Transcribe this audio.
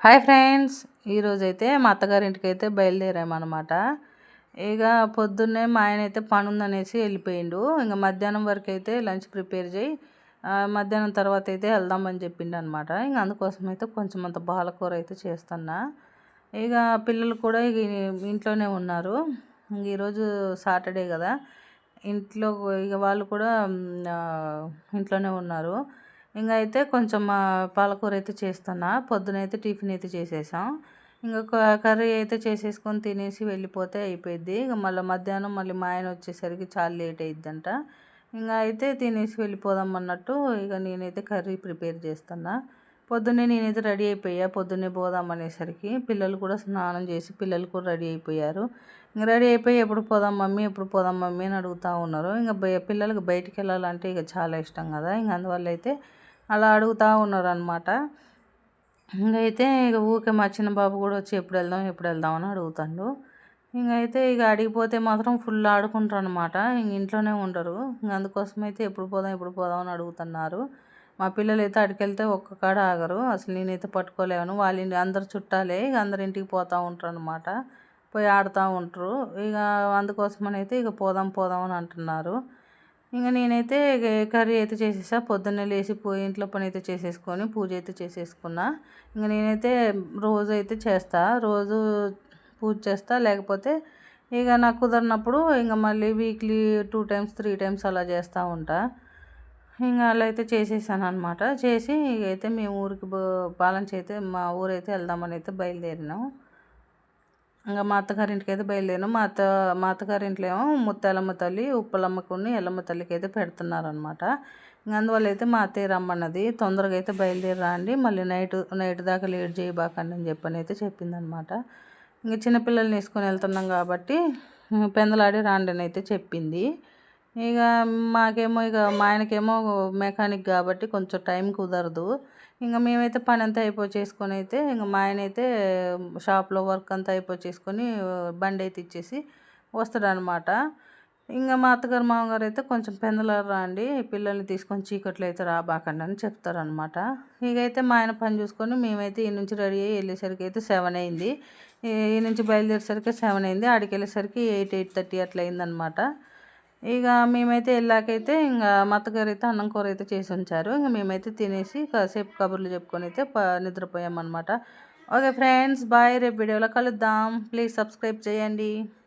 Hi friends, ఈరోజైతే మా అత్తగారింటికి అయితే బయలుదేరామన్నమాట. ఇక పొద్దున్నే మా ఆయన అయితే పని ఉందనేసి వెళ్ళిపోయిండు. ఇంకా మధ్యాహ్నం వరకు అయితే లంచ్ ప్రిపేర్ చేయి, మధ్యాహ్నం తర్వాత అయితే వెళ్దామని చెప్పిండు అనమాట. ఇంక అందుకోసం అయితే కొంచెం అంత పాలకూర అయితే చేస్తున్నా. ఇక పిల్లలు కూడా ఇక ఇంట్లోనే ఉన్నారు. ఇంక ఈరోజు సాటర్డే కదా, ఇంట్లో ఇక వాళ్ళు కూడా ఇంట్లోనే ఉన్నారు. ఇంక అయితే కొంచెం పాలకూర అయితే చేస్తున్నా. పొద్దునైతే టిఫిన్ అయితే చేసేసాం. ఇంకా కర్రీ అయితే చేసేసుకొని తినేసి వెళ్ళిపోతే అయిపోయింది. ఇక మళ్ళీ మధ్యాహ్నం మళ్ళీ మా ఆయన వచ్చేసరికి చాలా లేట్ అయిద్దంట. ఇంకా అయితే తినేసి వెళ్ళిపోదాం అన్నట్టు ఇక నేనైతే కర్రీ ప్రిపేర్ చేస్తున్నా. పొద్దున్నే నేనైతే రెడీ అయిపోయా. పొద్దున్నే పోదాం అనేసరికి పిల్లలు కూడా స్నానం చేసి పిల్లలు కూడా రెడీ అయిపోయారు. ఇంక రెడీ అయిపోయి ఎప్పుడు పోదాం మమ్మీ, ఎప్పుడు పోదాం మమ్మీ అని అడుగుతూ ఉన్నారు. ఇంకా పిల్లలకి బయటికి వెళ్ళాలంటే ఇక చాలా ఇష్టం కదా. ఇంక అందువల్ల అయితే అలా అడుగుతూ ఉన్నారనమాట. ఇంకైతే ఇక ఊరికే మా చిన్న బాబు కూడా వచ్చి ఎప్పుడు వెళ్దాం అని అడుగుతాడు. ఇంకైతే ఇక అడిగిపోతే మాత్రం ఫుల్ ఆడుకుంటారు అనమాట. ఇంక ఇంట్లోనే ఉండరు. ఇంక అందుకోసం అయితే ఎప్పుడు పోదాం అని అడుగుతున్నారు. మా పిల్లలు అయితే అడికెళ్తే ఒక్క కాడ ఆగరు. అసలు నేనైతే పట్టుకోలేను. వాళ్ళ అందరు చుట్టాలే, ఇక అందరి ఇంటికి పోతూ ఉంటారు అనమాట. పోయి ఆడుతూ ఉంటారు. ఇక అందుకోసమని అయితే ఇక పోదాం అని అంటున్నారు. ఇంక నేనైతే కర్రీ అయితే చేసేసా. పొద్దున్నే లేచి ఇంట్లో పని అయితే చేసేసుకొని పూజ అయితే చేసేసుకున్నా. ఇంక నేనైతే రోజు అయితే చేస్తా, రోజు పూజ చేస్తా. లేకపోతే ఇక నాకు కుదరినప్పుడు ఇంక మళ్ళీ వీక్లీ 2 టైమ్స్ 3 టైమ్స్ అలా చేస్తూ ఉంటా. ఇంకా అలా అయితే చేసేసాను అనమాట. చేసి ఇక అయితే మేము ఊరికి పాలంచి అయితే మా ఊరైతే వెళ్దామని అయితే బయలుదేరినాం. ఇంకా మా అత్తగారింటికి అయితే బయలుదేరాం. మా అత్తగారింట్లో ఏమో ముత్యాలమ్మ తల్లి, ఉప్పలమ్మకుని ఎల్లమ్మ తల్లికి అయితే పెడుతున్నారనమాట. ఇంక అందువల్ల అయితే మా అత్తయ్య రమ్మన్నది, తొందరగా అయితే బయలుదేరా అండి, మళ్ళీ నైట్ దాకా లేట్ చేయబాకండి అని చెప్పని అయితే చెప్పిందనమాట. ఇంక చిన్నపిల్లల్ని వేసుకొని వెళ్తున్నాం కాబట్టి పెందలాడి రాండి అని అయితే చెప్పింది. ఇక మాకేమో ఇక మా ఆయనకేమో మెకానిక్ కాబట్టి కొంచెం టైం కుదరదు. ఇంక మేమైతే పని అంతా చేసుకొని అయితే ఇంక మా ఆయన అయితే షాప్లో వర్క్ అంతా చేసుకొని బండి అయితే ఇచ్చేసి వస్తాడనమాట. ఇంకా మా అత్తగారు మామగారు అయితే కొంచెం పెందలారు రండి, పిల్లల్ని తీసుకొని చీకట్లో అయితే రాబాకండి అని చెప్తారనమాట. ఇక అయితే మా ఆయన పని చూసుకొని మేమైతే ఈ నుంచి రెడీ అయ్యి వెళ్ళేసరికి అయితే 7 అయింది. ఈ నుంచి బయలుదేరేసరికి 7 అయింది. ఆడికి వెళ్ళేసరికి 8:30 అట్లా అయిందనమాట. ఇక మేమైతే వెళ్ళాకైతే ఇంకా మా అత్తగారు అయితే అన్నం కూర అయితే చేసి ఉంచారు. ఇంక మేమైతే తినేసి కాసేపు కబుర్లు చెప్పుకొని అయితే నిద్రపోయామన్నమాట. Okay friends, bye. రేపు వీడియోలో కలుద్దాం. ప్లీజ్ సబ్స్క్రైబ్ చేయండి.